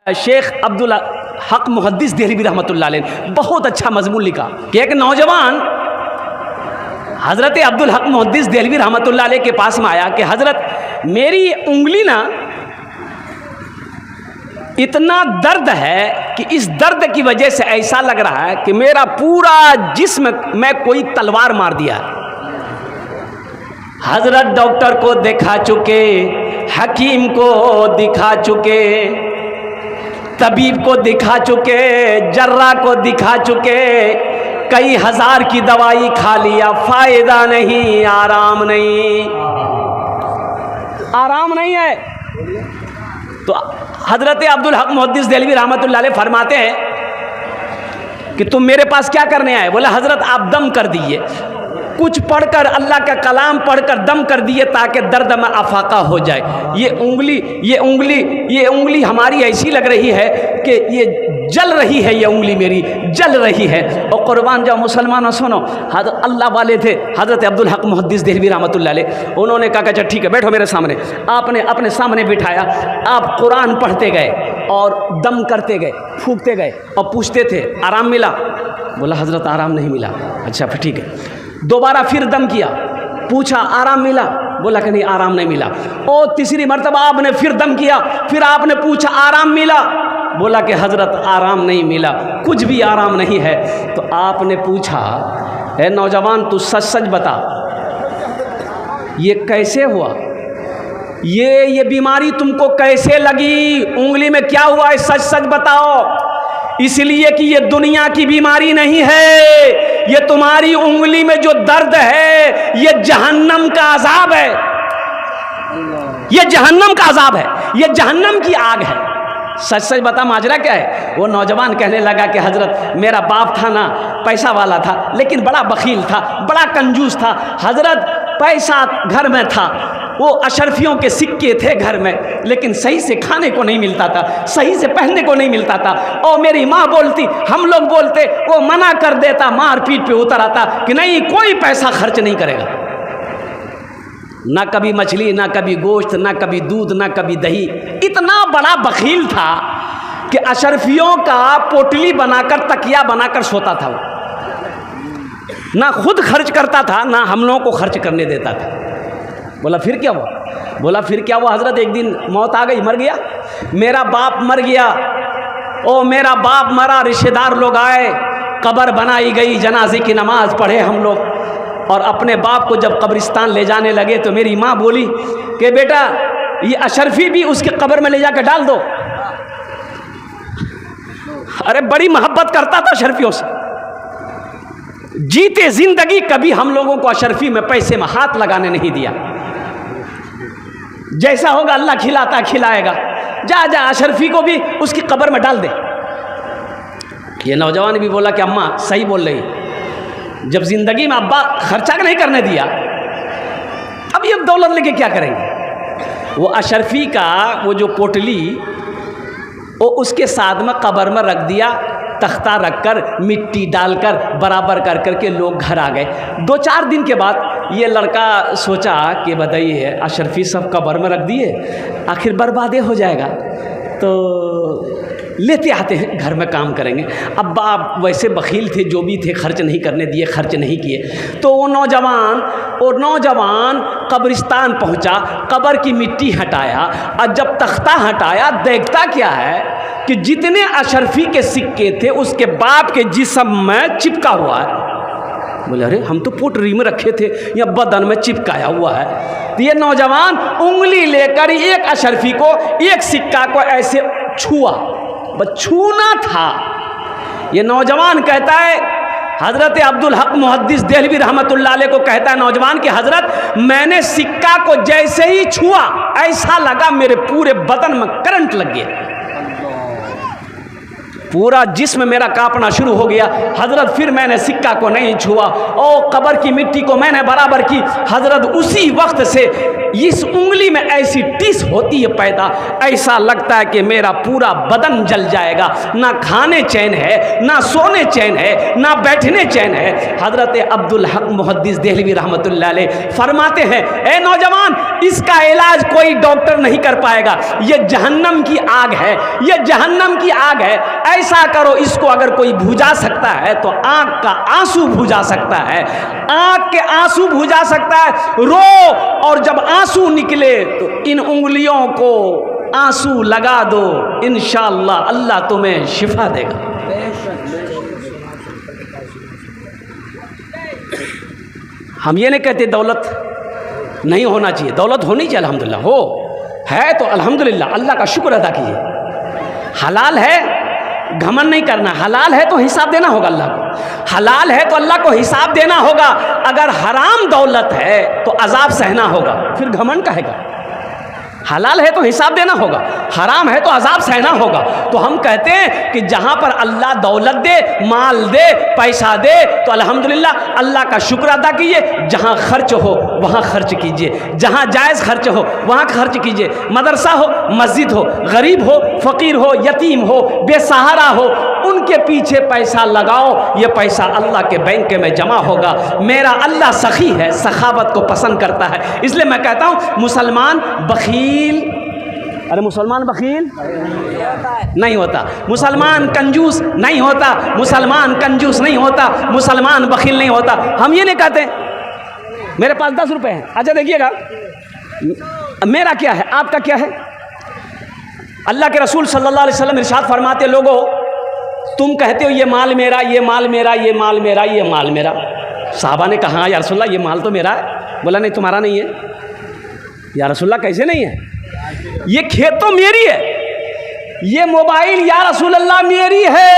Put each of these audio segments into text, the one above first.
शेख अब्दुल हक मुहद्दिस देहलवी रहमतुल्लाह अलैह बहुत अच्छा मजमून लिखा कि एक नौजवान हज़रत अब्दुल हक मुहद्दिस देहलवी रहमतुल्लाह अलैह के पास में आया कि हज़रत मेरी उंगली ना इतना दर्द है कि इस दर्द की वजह से ऐसा लग रहा है कि मेरा पूरा जिस्म में कोई तलवार मार दिया। हज़रत डॉक्टर को दिखा चुके, हकीम को दिखा चुके, तबीब को दिखा चुके, जर्रा को दिखा चुके, कई हजार की दवाई खा लिया, फायदा नहीं, आराम नहीं, आराम नहीं है। तो हजरत अब्दुल हक मुहद्दिस देहलवी रहमतुल्लाह अलैह फरमाते हैं कि तुम मेरे पास क्या करने आए? बोला हजरत आप दम कर दिए, कुछ पढ़कर अल्लाह का कलाम पढ़कर दम कर दिए ताकि दर्द में अफाका हो जाए। ये उंगली हमारी ऐसी लग रही है कि ये जल रही है, ये उंगली मेरी जल रही है। और कुर्बान जाओ मुसलमानों, सुनो, अल्लाह वाले थे हज़रत अब्दुल हक मुहद्दिस देहलवी रहमतुल्लाह अलैह। उन्होंने कहा अच्छा ठीक है बैठो मेरे सामने। आपने अपने सामने बिठाया, आप कुरान पढ़ते गए और दम करते गए, फूंकते गए और पूछते थे आराम मिला? बोला हज़रत आराम नहीं मिला। अच्छा फिर ठीक है। दोबारा फिर दम किया, पूछा आराम मिला? बोला कि नहीं आराम नहीं मिला। और तीसरी मर्तबा आपने फिर दम किया, फिर आपने पूछा आराम मिला? बोला कि हज़रत आराम नहीं मिला, कुछ भी आराम नहीं है। तो आपने पूछा ए नौजवान तू सच सच बता, ये कैसे हुआ? ये बीमारी तुमको कैसे लगी? उंगली में क्या हुआ है? सच सच बताओ। इसलिए कि ये दुनिया की बीमारी नहीं है, ये तुम्हारी उंगली में जो दर्द है ये जहन्नम का अजाब है, ये जहन्नम का अजाब है, ये जहन्नम की आग है। सच सच बता माजरा क्या है? वो नौजवान कहने लगा कि हज़रत मेरा बाप था ना, पैसा वाला था लेकिन बड़ा बखील था, बड़ा कंजूस था। हज़रत पैसा घर में था, वो अशरफियों के सिक्के थे घर में, लेकिन सही से खाने को नहीं मिलता था, सही से पहनने को नहीं मिलता था। और मेरी माँ बोलती, हम लोग बोलते, वो मना कर देता, मार पीट पे उतर आता कि नहीं कोई पैसा खर्च नहीं करेगा। ना कभी मछली, ना कभी गोश्त, ना कभी दूध, ना कभी दही। इतना बड़ा बखील था कि अशरफियों का पोटली बनाकर तकिया बनाकर सोता था। वो ना खुद खर्च करता था, ना हम लोगों को खर्च करने देता था। बोला फिर क्या हुआ? बोला फिर क्या हुआ हज़रत, एक दिन मौत आ गई, मर गया, मेरा बाप मर गया। ओ मेरा बाप मरा, रिश्तेदार लोग आए, कब्र बनाई गई, जनाजे की नमाज पढ़े हम लोग। और अपने बाप को जब कब्रिस्तान ले जाने लगे तो मेरी माँ बोली कि बेटा ये अशरफी भी उसके कब्र में ले जाकर डाल दो। अरे बड़ी मोहब्बत करता था अशरफियों से, जीते जिंदगी कभी हम लोगों को अशरफी में पैसे में हाथ लगाने नहीं दिया। जैसा होगा अल्लाह खिलाता खिलाएगा, जा जा अशरफी को भी उसकी कब्र में डाल दे। ये नौजवान भी बोला कि अम्मा सही बोल रही, जब जिंदगी में अब्बा खर्चा नहीं करने दिया, अब ये दौलत लेके क्या करेंगे? वो अशरफी का वो जो पोटली वो उसके साथ में कब्र में रख दिया, तख्ता रखकर मिट्टी डालकर बराबर कर करके लोग घर आ गए। 2-4 दिन के बाद ये लड़का सोचा कि बताइए अशरफी सब कब्र में रख दिए, आखिर बर्बादे हो जाएगा, तो लेते आते हैं घर में काम करेंगे। अब्बा वैसे बखील थे, जो भी थे खर्च नहीं करने दिए, खर्च नहीं किए। तो वो नौजवान कब्रिस्तान पहुंचा, कब्र की मिट्टी हटाया, और जब तख्ता हटाया देखता क्या है कि जितने अशरफी के सिक्के थे उसके बाप के जिस्म में चिपका हुआ है। बोले अरे हम तो पोटरी में रखे थे, या बदन में चिपकाया हुआ है। तो ये नौजवान उंगली लेकर एक अशरफी को, एक सिक्का को ऐसे छुआ, बस छूना था। ये नौजवान कहता है हज़रत अब्दुल हक मुहद्दिस देहलवी रहमतुल्लाह अलैह को कहता है नौजवान कि हज़रत मैंने सिक्का को जैसे ही छुआ ऐसा लगा मेरे पूरे बदन में करंट लग गया, पूरा जिस्म मेरा कांपना शुरू हो गया। हज़रत फिर मैंने सिक्का को नहीं छुआ और कब्र की मिट्टी को मैंने बराबर की। हज़रत उसी वक्त से इस उंगली में ऐसी टिस होती है पैदा, ऐसा लगता है कि मेरा पूरा बदन जल जाएगा, ना खाने चैन है, ना सोने चैन है, ना बैठने चैन है। हजरत अब्दुल हक मुहद्दिस देहलवी रहमतुल्लाह अलैह फरमाते हैं, ए नौजवान, इसका इलाज कोई डॉक्टर नहीं कर पाएगा, ये जहन्नम की आग है, ये जहन्नम की आग है। ऐसा करो, इसको अगर कोई बुझा सकता है तो आंख का आंसू बुझा सकता है, आंख के आंसू बुझा सकता है, रो, और जब आंसू निकले तो इन उंगलियों को आंसू लगा दो, इंशाअल्लाह अल्लाह तुम्हें शिफा देगा। हम ये नहीं कहते दौलत नहीं होना चाहिए, दौलत होनी चाहिए, अल्हम्दुलिल्लाह हो है तो अल्हम्दुलिल्लाह, अल्लाह का शुक्र अदा कीजिए। हलाल है, घमंड नहीं करना, हलाल है तो हिसाब देना होगा अल्लाह को, हलाल है तो अल्लाह को हिसाब देना होगा। अगर हराम दौलत है तो अजाब सहना होगा, फिर घमंड कहेगा। हलाल है तो हिसाब देना होगा, हराम है तो अजाब सहना होगा। तो हम कहते हैं कि जहाँ पर अल्लाह दौलत दे, माल दे, पैसा दे, तो अल्हम्दुलिल्लाह अल्लाह का शुक्र अदा कीजिए। जहाँ खर्च हो वहाँ खर्च कीजिए, जहाँ जायज़ खर्च हो वहाँ खर्च कीजिए। मदरसा हो, मस्जिद हो, गरीब हो, फ़कीर हो, यतीम हो, बेसहारा हो, उनके पीछे पैसा लगाओ, ये पैसा अल्लाह के बैंक में जमा होगा। मेरा अल्लाह सखी है, सखावत को पसंद करता है। इसलिए मैं कहता हूँ मुसलमान बखील, अरे मुसलमान बखील नहीं होता, मुसलमान कंजूस नहीं होता, मुसलमान कंजूस नहीं होता, मुसलमान बखील नहीं होता। हम ये नहीं कहते मेरे पास 10 रुपए हैं। अच्छा देखिएगा, मेरा क्या है, आपका क्या है। अल्लाह के रसूल सल्लल्लाहु अलैहि वसल्लम इरशाद फरमाते, लोगों तुम कहते हो ये माल मेरा, ये माल मेरा, ये माल मेरा, ये माल मेरा। साहबा ने कहा या रसूलल्लाह ये माल तो मेरा है। बोला नहीं तुम्हारा नहीं है। या रसूलल्लाह कैसे नहीं है, ये खेत तो मेरी है, ये मोबाइल या रसूलल्लाह मेरी है।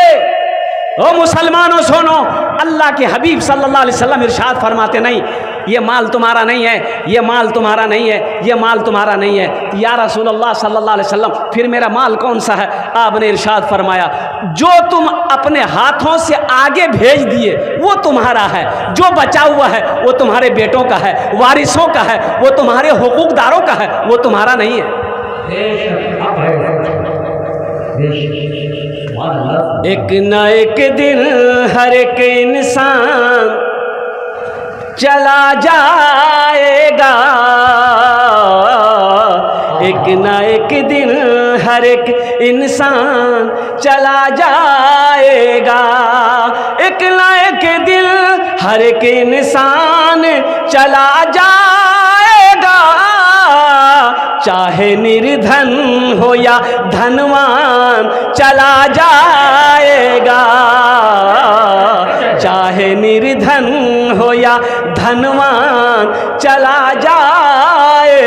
ओ मुसलमानों सुनो, अल्लाह के हबीब सल्लल्लाहु अलैहि वसल्लम इरशाद फरमाते, नहीं ये माल तुम्हारा नहीं है, ये माल तुम्हारा नहीं है, ये माल तुम्हारा नहीं है। या रसूलल्लाह सल्लल्लाहु अलैहि वसल्लम फिर मेरा माल कौन सा है। आपने इरशाद फरमाया, जो तुम अपने हाथों से आगे भेज दिए वो तुम्हारा है, जो बचा हुआ है वो तुम्हारे बेटों का है, वारिसों का है, वो तुम्हारे हुकूकदारों का है, वो तुम्हारा नहीं है। एक न एक दिन हर एक इंसान चला जाएगा, एक न एक दिन हर एक इंसान चला जाएगा, एक न एक दिन हर एक इंसान चला जाएगा। चाहे निर्धन हो या धनवान चला जाएगा, चाहे निर्धन हो या धनवान चला जाएगा।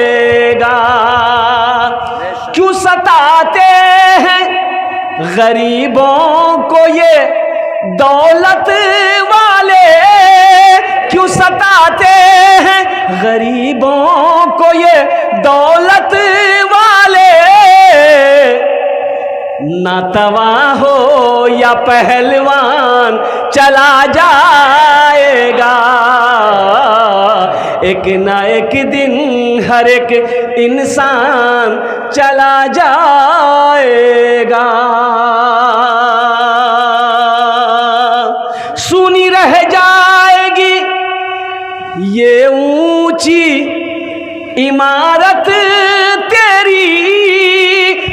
क्यों सताते हैं गरीबों को ये दौलत वाले, क्यों सताते हैं गरीबों को ये दौलत वाले। ना तवा हो या पहलवान चला जाएगा, एक ना एक दिन हर एक इंसान चला जाएगा। सुनी रह जाएगी ये ऊंची इमारत तेरी,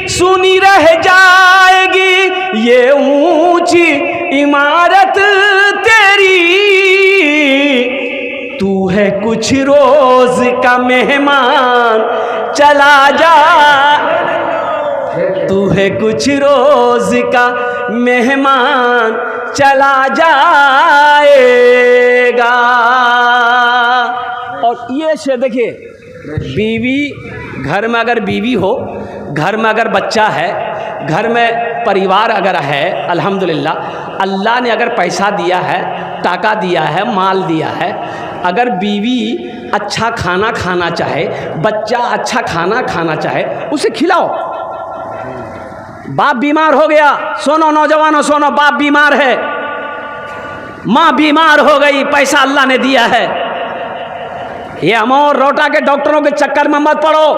सुनी रह जाएगी ये ऊंची इमारत तेरी। तू है कुछ रोज का मेहमान चला जा, तू है कुछ रोज का मेहमान चला जाएगा। और ये से देखिए, बीवी घर में अगर बीवी हो, घर में अगर बच्चा है, घर में परिवार अगर है, अल्हम्दुलिल्लाह अल्लाह ने अगर पैसा दिया है, टाका दिया है, माल दिया है, अगर बीवी अच्छा खाना खाना चाहे, बच्चा अच्छा खाना खाना चाहे, उसे खिलाओ। बाप बीमार हो गया, सुनो नौजवानों सुनो, बाप बीमार है, माँ बीमार हो गई, पैसा अल्लाह ने दिया है, ये अमोर रोटा के डॉक्टरों के चक्कर में मत पड़ो।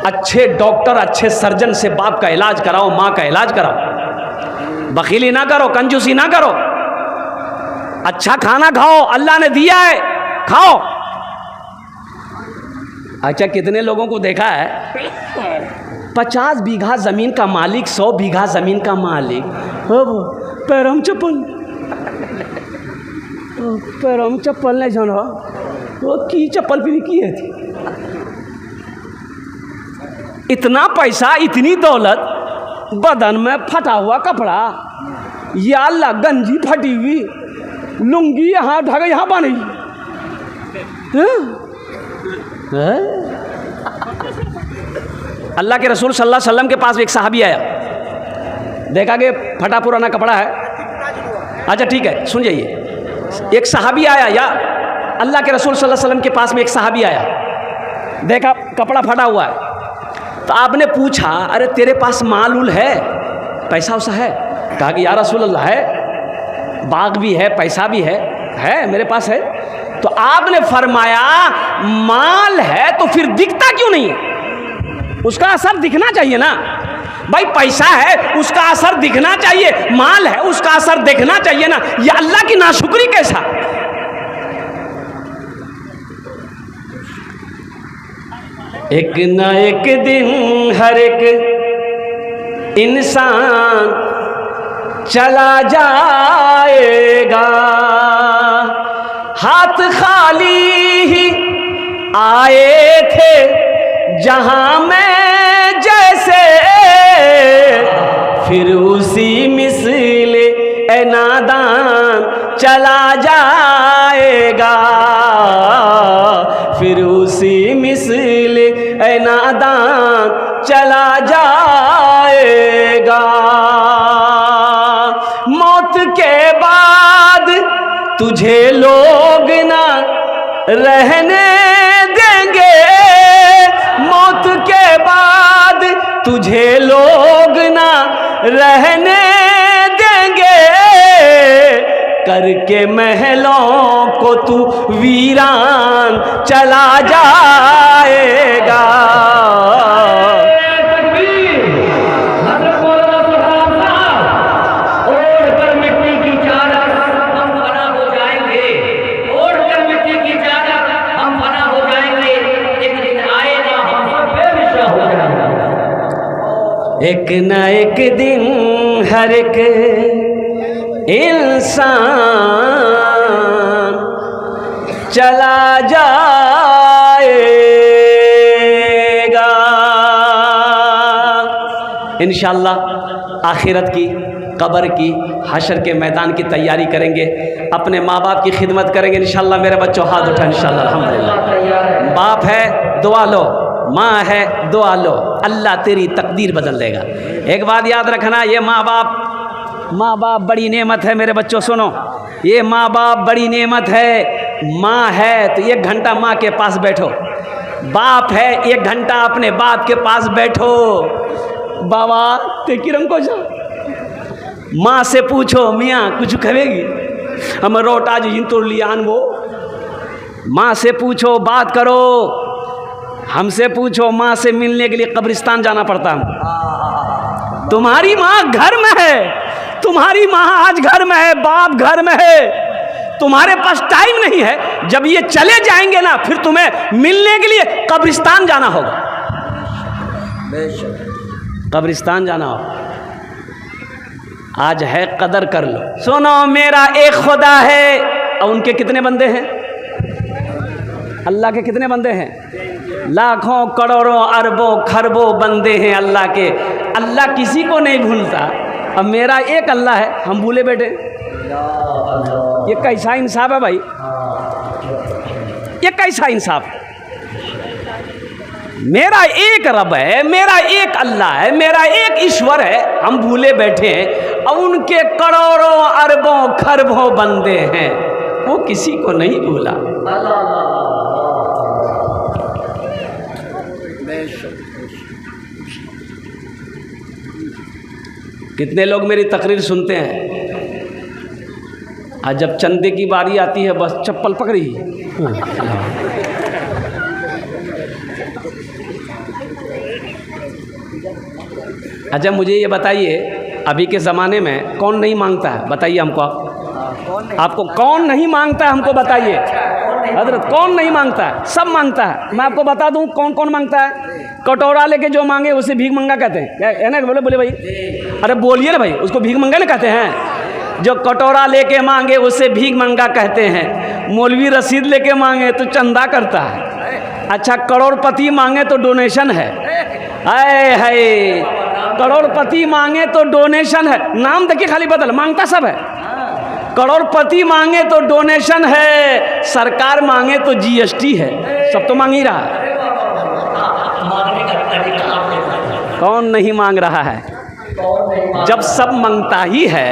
अच्छे डॉक्टर, अच्छे सर्जन से बाप का इलाज कराओ, माँ का इलाज कराओ। बखीली ना करो, कंजूसी ना करो। अच्छा खाना खाओ, अल्लाह ने दिया है, खाओ। अच्छा, कितने लोगों को देखा है 50 बीघा जमीन का मालिक, 100 बीघा जमीन का मालिक, पैरम चप्पल, पैरम चप्पल नहीं जाना, वो की चप्पल भी नहीं की है थी। इतना पैसा, इतनी दौलत, बदन में फटा हुआ कपड़ा, या अल्लाह गंजी फटी हुई, लुंगी यहाँ ढागा यहाँ बनी। अल्लाह के रसूल सल्लल्लाहु अलैहि वसल्लम के पास एक सहाबी आया, देखा कि फटा पुराना कपड़ा है। अच्छा ठीक है, सुन जाइए। एक सहाबी आया, या अल्लाह के रसूल सल्लल्लाहु अलैहि वसल्लम के पास में एक सहाबी आया, देखा कपड़ा फटा हुआ है। तो आपने पूछा, अरे तेरे पास माल उल है, पैसा वैसा है? कहा कि या रसूल अल्लाह है, बाग भी है, पैसा भी है मेरे पास है। तो आपने फरमाया, माल है तो फिर दिखता क्यों नहीं है? उसका असर दिखना चाहिए ना भाई। पैसा है, उसका असर दिखना चाहिए। माल है, उसका असर दिखना चाहिए ना। ये अल्लाह की नाशुक्री कैसा? एक न एक दिन हर एक इंसान चला जाएगा, हाथ खाली ही आए थे जहां में जैसे, फिर उसी मिसल ए नादान चला जाएगा, फिर उसी मिसल ए नादान चला जाएगा। मौत के बाद तुझे लोग ना रहने देंगे, मौत के बाद तुझे लोग ना रहने देंगे, करके महलों को तू वीरान चला जाएगा। एक न एक दिन हर एक इंसान चला जाएगा। इंशाअल्लाह आखिरत की, कब्र की, हशर के मैदान की तैयारी करेंगे, अपने माँ बाप की खिदमत करेंगे इंशाअल्लाह। मेरे बच्चों हाथ उठा इंशाअल्लाह। अल्हम्दुलिल्लाह। बाप है दुआ लो, माँ है दुआ लो, अल्लाह तेरी तकदीर बदल देगा। एक बात याद रखना, ये माँ बाप बड़ी नेमत है। मेरे बच्चों सुनो, ये माँ बाप बड़ी नेमत है। माँ है तो 1 घंटा माँ के पास बैठो, बाप है 1 घंटा अपने बाप के पास बैठो। बाबा ते किरम को जा, माँ से पूछो मियाँ कुछ कहेगी, हम रोटा जी तो लियान वो। माँ से पूछो, बात करो। हमसे पूछो, माँ से मिलने के लिए कब्रिस्तान जाना पड़ता है। तुम्हारी माँ घर में है, तुम्हारी माँ आज घर में है, बाप घर में है, तुम्हारे पास टाइम नहीं है। जब ये चले जाएंगे ना, फिर तुम्हें मिलने के लिए कब्रिस्तान जाना होगा, कब्रिस्तान जाना होगा। आज है, कदर कर लो। सुनो, मेरा एक खुदा है और उनके कितने बंदे हैं? अल्लाह के कितने बंदे हैं? लाखों करोड़ों अरबों खरबों बंदे हैं अल्लाह के। अल्लाह किसी को नहीं भूलता। अब मेरा एक अल्लाह है, हम भूले बैठे। ये कैसा इंसाफ है भाई? ये कैसा इंसाफ? मेरा एक रब है, मेरा एक अल्लाह है, मेरा एक ईश्वर है, हम भूले बैठे हैं। और उनके करोड़ों अरबों खरबों बंदे हैं, वो किसी को नहीं भूला। कितने लोग मेरी तकरीर सुनते हैं? और जब चंदे की बारी आती है बस चप्पल पकड़ी। अच्छा मुझे ये बताइए, अभी के ज़माने में कौन नहीं मांगता है? बताइए हमको, आपको कौन नहीं मांगता है? हमको बताइए हजरत, कौन नहीं मांगता है? सब मांगता है। मैं आपको बता दूं कौन कौन मांगता है। कटोरा लेके जो मांगे उसे भीख मंगा कहते हैं, क्या है ना? बोले बोले भाई, अरे बोलिए ना भाई, उसको भीख मंगा ना कहते हैं। जो कटोरा लेके मांगे उसे भीख मंगा कहते हैं। मौलवी रसीद लेके मांगे तो चंदा करता है। अच्छा करोड़पति मांगे तो डोनेशन है। है करोड़पति मांगे तो डोनेशन है। नाम देखिए खाली बदल, मांगता सब है। करोड़पति मांगे तो डोनेशन है, सरकार मांगे तो जीएसटी है। सब तो मांग ही रहा है, कौन नहीं मांग रहा है? जब सब मांगता ही है,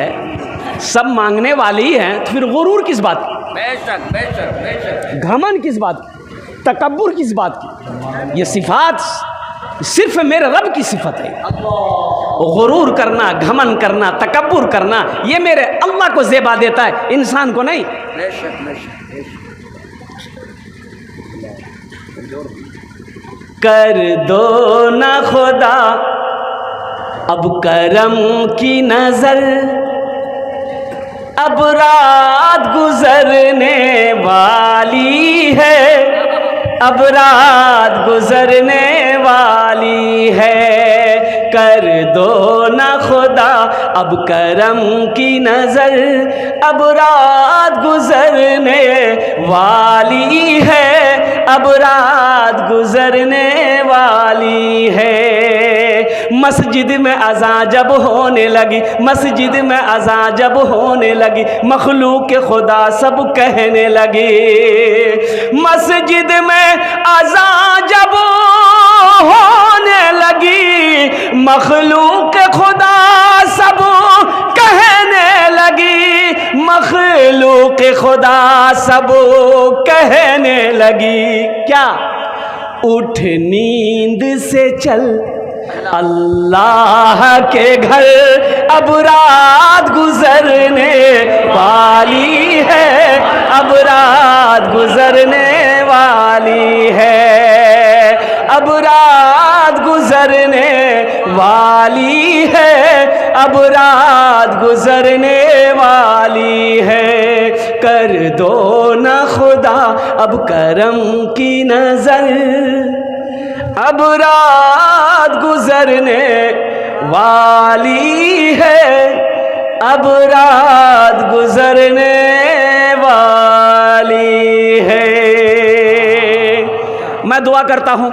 सब मांगने वाले ही हैं, तो फिर गुरूर किस बात की? घमन किस बात की? तकब्बुर किस बात की? ये सिफात सिर्फ मेरे रब की सिफत है। गुरूर करना, घमन करना, तकब्बुर करना, ये मेरे अल्लाह को ज़ेबा देता है, इंसान को नहीं। कर दो ना खुदा अब करम की नजर, अब रात गुजरने वाली है, अब रात गुजरने वाली है। कर दो ना खुदा अब करम की नजर, अब रात गुजरने वाली है, अब रात गुजरने वाली है। मस्जिद में अज़ान जब होने लगी, मस्जिद में अज़ान जब होने लगी, मखलूक खुदा सब कहने लगे। मस्जिद में अज़ान जब होने लगी, मखलूक खुदा सब कहने लगी, मखलूक खुदा सब कहने लगी। क्या? उठ नींद से चल अल्लाह के घर, अब रात गुजरने वाली है, अब रात गुजरने वाली है, अब रात गुजरने वाली है, अब रात गुजरने वाली है। कर दो ना खुदा अब करम की नजर, अब रात गुजरने वाली है, अब रात गुजरने वाली है। मैं दुआ करता हूँ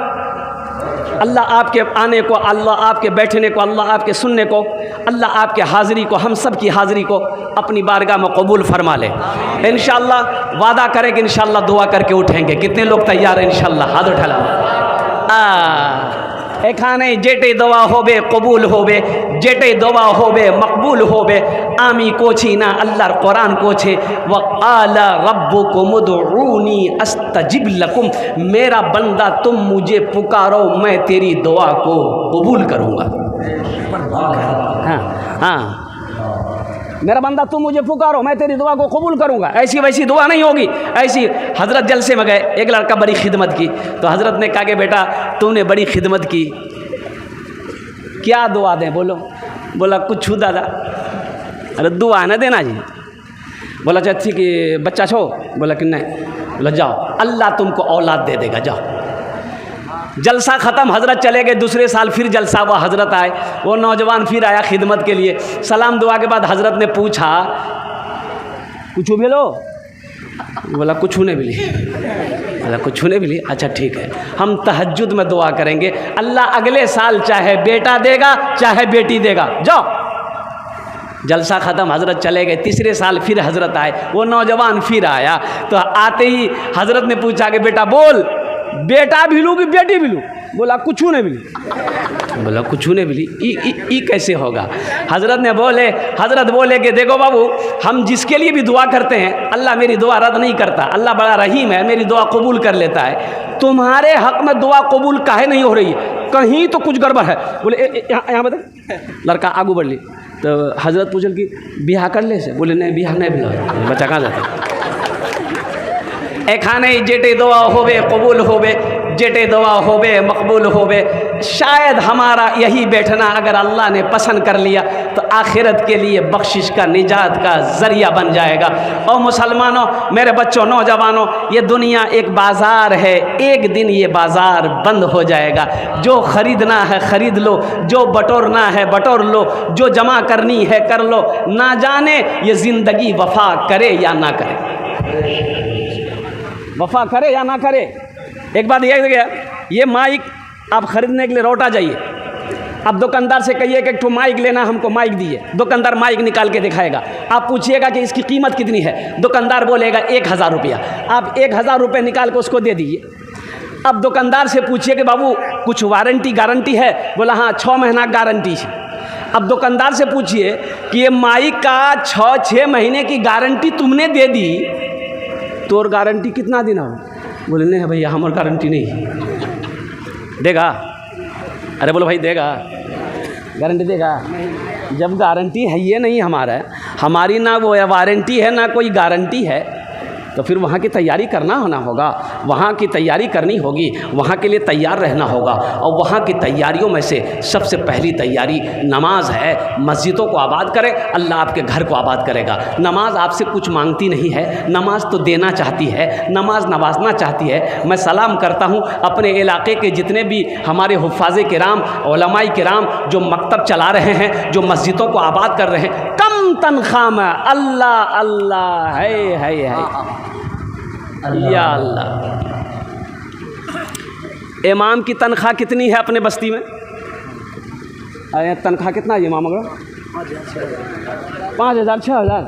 अल्लाह आपके आने को, अल्लाह आपके बैठने को, अल्लाह आपके सुनने को, अल्लाह आपके हाज़िरी को, हम सब की हाज़िरी को अपनी बारगाह में कबूल फरमा ले। इंशाअल्लाह वादा करें कि इंशाअल्लाह दुआ करके उठेंगे। कितने लोग तैयार हैं? इंशाअल्लाह हाथ उठा लो। एखाने जेटे दवा होबे कबूल होबे, जेटे दवा होबे मकबूल होबे। आमी कोछी ना अल्लाहर कुरान कोछे, व आला रब्बुकुम उदऊनी अस्तजिब लकुम। मेरा बंदा तुम मुझे पुकारो, मैं तेरी दुआ को कबूल करूँगा। हाँ हाँ, मेरा बंदा तुम मुझे पुकारो, मैं तेरी दुआ को कबूल करूँगा। ऐसी वैसी दुआ नहीं होगी। ऐसी हज़रत जलसे में गए, एक लड़का बड़ी खिदमत की, तो हज़रत ने कहा कि बेटा तूने बड़ी खिदमत की, क्या दुआ दें बोलो? बोला कुछ छू दादा। अरे दुआ न देना जी। बोला चाची कि बच्चा छो? बोला कि नहीं। बोला जाओ अल्लाह तुमको औलाद दे देगा, जाओ। जलसा ख़त्म, हज़रत चले गए। दूसरे साल फिर जलसा हुआ, हज़रत आए, वो नौजवान फिर आया खिदमत के लिए। सलाम दुआ के बाद हज़रत ने पूछा कुछ मिलो? बोला कुछ नहीं मिली। बोला कुछ नहीं मिली, अच्छा ठीक है, हम तहज्जुद में दुआ करेंगे, अल्लाह अगले साल चाहे बेटा देगा चाहे बेटी देगा, जाओ। जलसा ख़त्म, हज़रत चले गए। तीसरे साल फिर हज़रत आए, वो नौजवान फिर आया। तो आते ही हज़रत ने पूछा कि बेटा बोल, बेटा भी लूँ कि बेटी भी लूँ? बोला कुछ नहीं मिली। बोला कुछ नहीं मिली, ई कैसे होगा? हज़रत बोले कि देखो बाबू, हम जिसके लिए भी दुआ करते हैं अल्लाह मेरी दुआ रद्द नहीं करता। अल्लाह बड़ा रहीम है, मेरी दुआ कबूल कर लेता है। तुम्हारे हक़ में दुआ कबूल काहे नहीं हो रही है? कहीं तो कुछ गड़बड़ है। बोले यहाँ बता। लड़का आगू बढ़ ली, तो हजरत पूछल कि बियाह कर ले से, बोले नहीं बियाह नहीं भेल, बच्चा कहाँ जाता। एखाने जेटे दुआ होवे कबूल होवे, जेटे दुआ होवे मकबूल होवे। शायद हमारा यही बैठना अगर अल्लाह ने पसंद कर लिया तो आखिरत के लिए बख्शिश का, निजात का ज़रिया बन जाएगा। और मुसलमानों, मेरे बच्चों, नौजवानों, ये दुनिया एक बाज़ार है, एक दिन ये बाज़ार बंद हो जाएगा। जो ख़रीदना है ख़रीद लो, जो बटोरना है बटोर लो, जो जमा करनी है कर लो। ना जाने ये ज़िंदगी वफ़ा करे या ना करे, वफ़ा करे या ना करे। एक बात यह गया, ये माइक आप ख़रीदने के लिए लौटा जाइए, अब दुकानदार से कहिए कि एक ठो माइक लेना, हमको माइक दिए। दुकानदार माइक निकाल के दिखाएगा, आप पूछिएगा कि इसकी कीमत कितनी है, दुकानदार बोलेगा 1000 रुपया। आप 1000 रुपये निकाल के उसको दे दीजिए। अब दुकानदार से पूछिए कि बाबू कुछ वारंटी गारंटी है, बोला हाँ 6 महीना गारंटी है। अब दुकानदार से पूछिए कि ये माइक का 6 महीने की गारंटी तुमने दे दी, तो और गारंटी कितना दिन हो? बोले नहीं भैया हमारी गारंटी नहीं। देगा? अरे बोलो भाई देगा, गारंटी देगा? जब गारंटी है ये नहीं हमारा, हमारी ना वो वारंटी है ना कोई गारंटी है, तो फिर वहाँ की तैयारी करना होगा, वहाँ की तैयारी करनी होगी, वहाँ के लिए तैयार रहना होगा। और वहाँ की तैयारियों में से सबसे पहली तैयारी नमाज है। मस्जिदों को आबाद करें, अल्लाह आपके घर को आबाद करेगा। नमाज आपसे कुछ मांगती नहीं है, नमाज तो देना चाहती है, नमाज नवाजना चाहती है। मैं सलाम करता हूँ अपने इलाके के जितने भी हमारे हुफ़ाज़े किराम, उलमाए किराम जो मकतब चला रहे हैं, जो मस्जिदों को आबाद कर रहे हैं, कम तनख्वाह में अल्लाह अल्लाह है या अल्लाह। इमाम की तनख्वाह कितनी है अपने बस्ती में? अरे तनख्वाह कितना है इमाम? अगर 5000 6000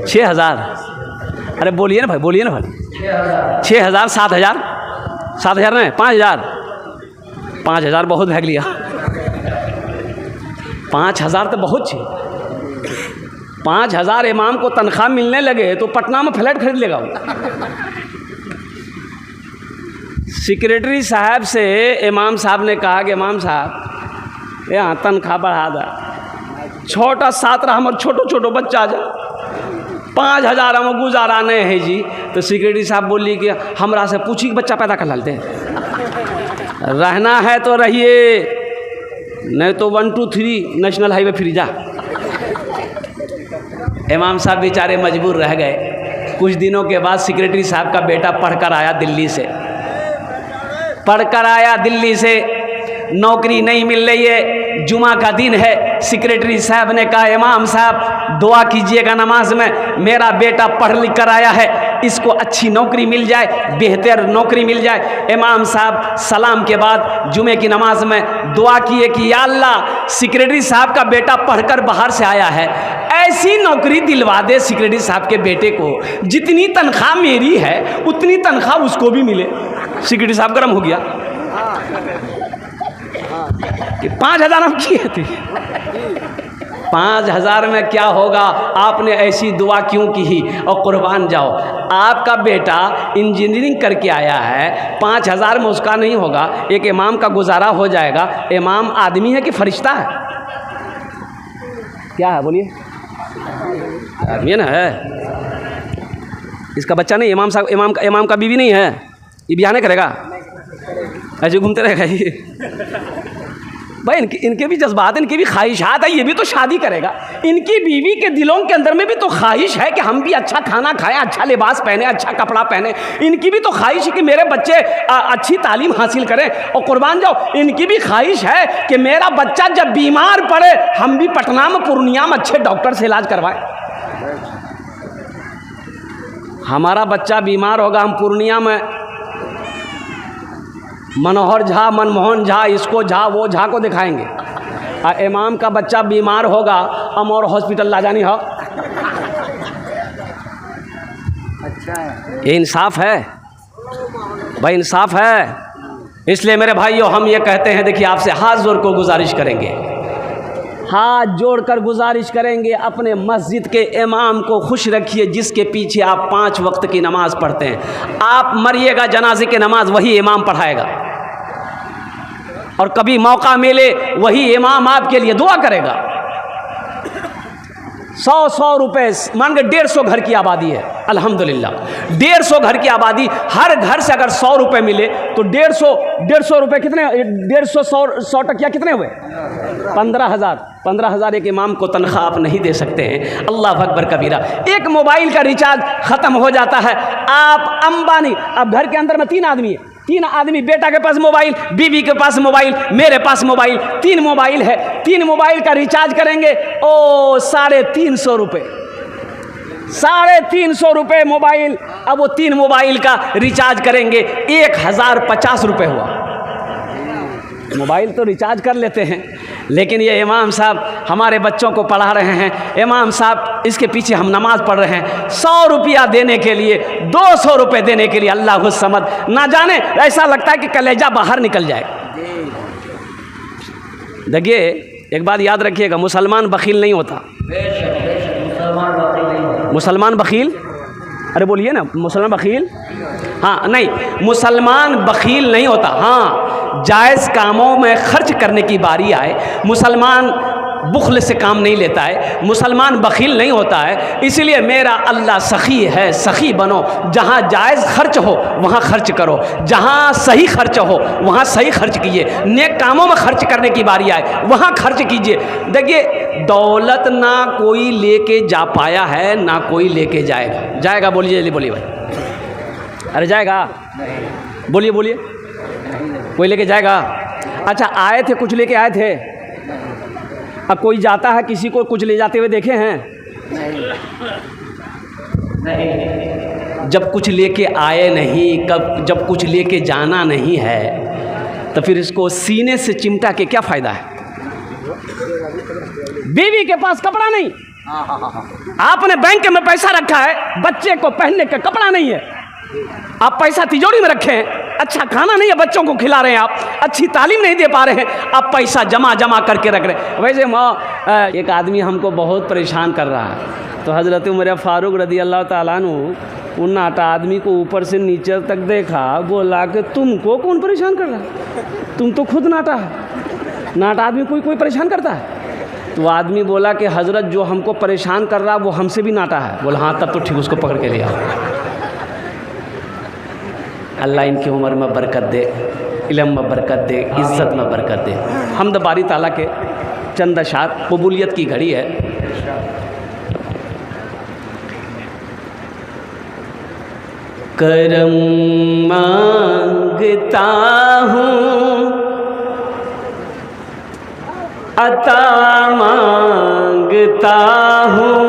6000, अरे बोलिए ना भाई, बोलिए ना भाई। 6000 7000 7000 नहीं 5000 5000 बहुत भाग लिया। 5000 तो बहुत छे। 5000 इमाम को तनख्वाह मिलने लगे तो पटना में फ्लैट खरीद लेगा वो। सेक्रेटरी साहब से इमाम साहब ने कहा कि इमाम साहब यहाँ तनख्वाह बढ़ा दा, छोटा सातरा हमारे छोटो छोटो बच्चा जा 5000 हम गुजारा नहीं है जी। तो सेक्रेटरी साहब बोली कि हमरा से पूछी कि बच्चा पैदा कर लाते, रहना है तो रहिए, नहीं तो 1 2 3 नेशनल हाईवे फ्री जा। इमाम साहब बेचारे मजबूर रह गए। कुछ दिनों के बाद सेक्रेटरी साहब का बेटा पढ़कर आया दिल्ली से, नौकरी नहीं मिल रही है, जुमा का दिन है। सेक्रेटरी साहब ने कहा इमाम साहब दुआ कीजिएगा नमाज में, मेरा बेटा पढ़ लिख कर आया है, इसको अच्छी नौकरी मिल जाए, बेहतर नौकरी मिल जाए। इमाम साहब सलाम के बाद जुमे की नमाज में दुआ किए कि या अल्लाह सेक्रेटरी साहब का बेटा पढ़कर बाहर से आया है, ऐसी नौकरी दिलवा दे सेक्रेटरी साहब के बेटे को, जितनी तनख्वाह मेरी है उतनी तनख्वाह उसको भी मिले। सेक्रेटरी साहब गर्म हो गया कि 5000 हम किए थे, 5000 में क्या होगा, आपने ऐसी दुआ क्यों की? और कुर्बान जाओ, आपका बेटा इंजीनियरिंग करके आया है, 5000 में उसका नहीं होगा, एक इमाम का गुजारा हो जाएगा। इमाम आदमी है कि फरिश्ता है? क्या है बोलिए? आदमी ना है। इसका बच्चा नहीं, इमाम साहब इमाम का बीवी नहीं है, ये ब्याह नहीं करेगा, ऐसे घूमते रहेगा ये। भाई इनके भी जज्बात, इनकी भी ख्वाहिशात है, ये भी तो शादी करेगा। इनकी बीवी के दिलों के अंदर में भी तो ख्वाहिश है कि हम भी अच्छा खाना खाएं, अच्छा लिबास पहने, अच्छा कपड़ा पहने। इनकी भी तो ख्वाहिश है कि मेरे बच्चे अच्छी तालीम हासिल करें। और कुर्बान जाओ, इनकी भी ख्वाहिश है कि मेरा बच्चा जब बीमार पड़े हम भी पटना में, पूर्णिया में अच्छे डॉक्टर से इलाज करवाएं। हमारा बच्चा बीमार होगा, हम पूर्णिया में मनोहर झा, मनमोहन झा, इसको झा, वो झा को दिखाएंगे। और इमाम का बच्चा बीमार होगा, अमौर हॉस्पिटल ला जानी हो। ये इंसाफ है भाई, इंसाफ है। इसलिए मेरे भाइयों हम ये कहते हैं, देखिए आपसे हाथ जोड़ को गुजारिश करेंगे, हाथ जोड़कर गुजारिश करेंगे, अपने मस्जिद के इमाम को खुश रखिए जिसके पीछे आप 5 वक्त की नमाज पढ़ते हैं। आप मरिएगा, जनाजे की नमाज वही इमाम पढ़ाएगा, और कभी मौका मिले वही इमाम आपके लिए दुआ करेगा। 100 रुपए, मान के 150 घर की आबादी है, अल्हम्दुलिल्लाह 150 घर की आबादी, हर घर से अगर 100 रुपए मिले तो 150 रुपए कितने, 100 टकिया कितने हुए, 15,000 एक इमाम को तनख्वाह आप नहीं दे सकते हैं। अल्लाह अकबर कबीरा। एक मोबाइल का रिचार्ज ख़त्म हो जाता है, आप अंबानी, अब घर के अंदर में 3 आदमी है, 3 आदमी, बेटा के पास मोबाइल, बीवी के पास मोबाइल, मेरे पास मोबाइल, 3 मोबाइल है, 3 मोबाइल का रिचार्ज करेंगे, ओ 350 रुपये, 350 रुपये मोबाइल। अब वो 3 मोबाइल का रिचार्ज करेंगे, 1050 रुपये हुआ। मोबाइल तो रिचार्ज कर लेते हैं, लेकिन ये इमाम साहब हमारे बच्चों को पढ़ा रहे हैं, इमाम साहब इसके पीछे हम नमाज पढ़ रहे हैं, 100 रुपया देने के लिए, 200 रुपये देने के लिए, अल्लाह समद, ना जाने ऐसा लगता है कि कलेजा बाहर निकल जाए। देखिए एक बात याद रखिएगा, मुसलमान बखील नहीं होता। मुसलमान बखील, अरे बोलिए ना, मुसलमान बखील, हाँ नहीं, मुसलमान बखील नहीं होता। हाँ, जायज़ कामों में खर्च करने की बारी आए, मुसलमान बुखल से काम नहीं लेता है, मुसलमान बखील नहीं होता है। इसलिए मेरा अल्लाह सखी है, सखी बनो, जहाँ जायज़ खर्च हो वहाँ खर्च करो, जहाँ सही खर्च हो वहाँ सही खर्च कीजिए, नेक कामों में खर्च करने की बारी आए वहाँ खर्च कीजिए। देखिए दौलत ना कोई लेके जा पाया है, ना कोई लेके जाएगा। जाएगा बोलिए, जल्दी बोलिए भाई, अरे जाएगा, बोलिए बोलिए, कोई लेके जाएगा? अच्छा आए थे, कुछ लेके आए थे, अब कोई जाता है किसी को कुछ ले जाते हुए देखे हैं? नहीं। जब कुछ लेके आए नहीं, जब कुछ लेके जाना नहीं है, तो फिर इसको सीने से चिमटा के क्या फ़ायदा है? बीवी के पास कपड़ा नहीं, आपने बैंक में पैसा रखा है, बच्चे को पहनने का कपड़ा नहीं है, आप पैसा तिजोरी में रखे हैं, अच्छा खाना नहीं है बच्चों को खिला रहे हैं, आप अच्छी तालीम नहीं दे पा रहे हैं, आप पैसा जमा करके रख रहे हैं। वैसे एक आदमी हमको बहुत परेशान कर रहा है, तो हज़रत उमर फारूक रज़ी अल्लाह ताला अन्हु उन नाटा आदमी को ऊपर से नीचे तक देखा, बोला कि तुमको कौन परेशान कर रहा है, तुम तो खुद नाटा है, नाटा आदमी कोई परेशान करता है? तो आदमी बोला कि हज़रत जो हमको परेशान कर रहा है वो हमसे भी नाटा है। बोला हाँ तब तो ठीक, उसको पकड़ के ले आओ। अल्लाह इनकी उम्र में बरकत दे, इल्म में बरकत दे, इज़्ज़त में बरकत दे। हम्द बारी ताला के चंद अशार, कबूलियत की घड़ी है। करम मांगता हूँ, अता मांगता हूँ,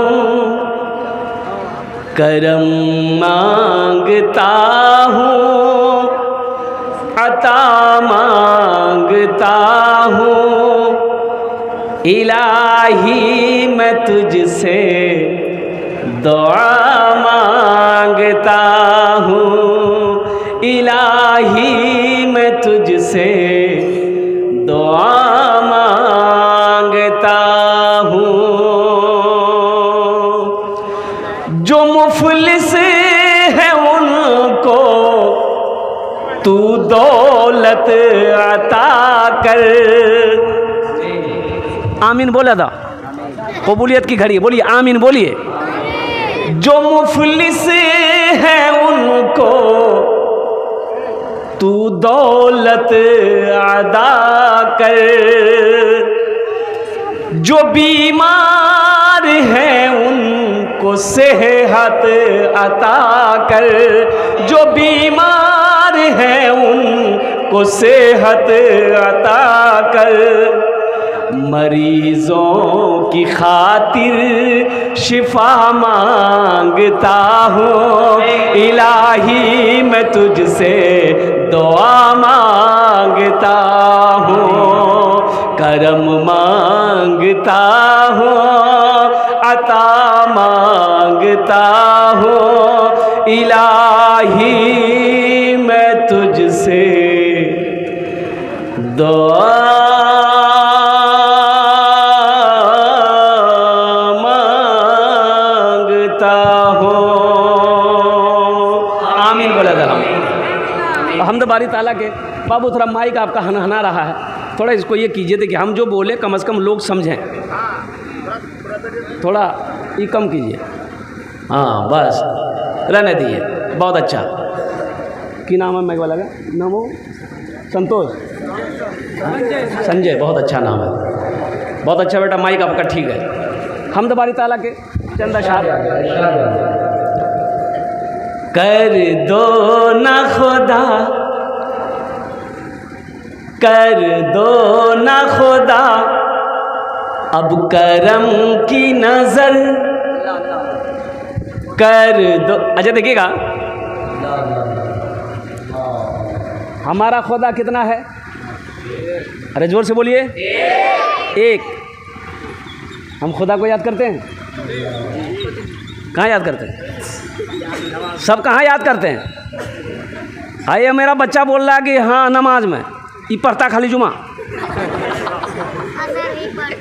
करम मांगता हूँ, अता मांगता हूँ, इलाही मैं तुझसे दुआ मांगता हूँ, इलाही मैं तुझसे दुआ मांगता हूँ। जो मुफलिस है उनको तू दौलत अता कर। आमीन बोला था, कबूलियत की घड़ी, बोलिए आमीन बोलिए। जो मुफलिस है उनको तू दौलत अदा कर, जो बीमार है उनको सेहत अता कर, जो बीमार है उनको सेहत अता कर, मरीजों की खातिर शिफा मांगता हूँ, इलाही मैं तुझसे दुआ मांगता हूँ, करम मांगता हूँ, अता मांगता हूँ, इलाही मैं तुझसे दुआ हमद बारी ताला के। बाबू थोड़ा माइक आपका हनहना रहा है, थोड़ा इसको ये कीजिए कि हम जो बोले कम से कम लोग समझें, थोड़ा ये कम कीजिए, हाँ बस रहने दीजिए, बहुत अच्छा। की नाम है मैग वाला का नाम? हो संतोष, संजय, बहुत अच्छा नाम है, बहुत अच्छा बेटा। माइक आपका ठीक है। हम दबारी ताला के चंदा शाह कर दो ना खुदा, कर दो ना खुदा अब करम की नजर, कर दो। अच्छा देखिएगा, हमारा खुदा कितना है? अरे जोर से बोलिए। एक। हम खुदा को याद करते हैं? कहाँ याद करते हैं? सब कहाँ याद करते हैं? आइए, मेरा बच्चा बोल रहा है कि हाँ नमाज में ये पढ़ता, खाली जुमा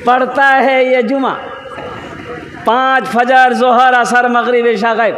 पढ़ता है, ये जुमा 5 फजर, जोहर, असर, मगरिब, इशा, गायब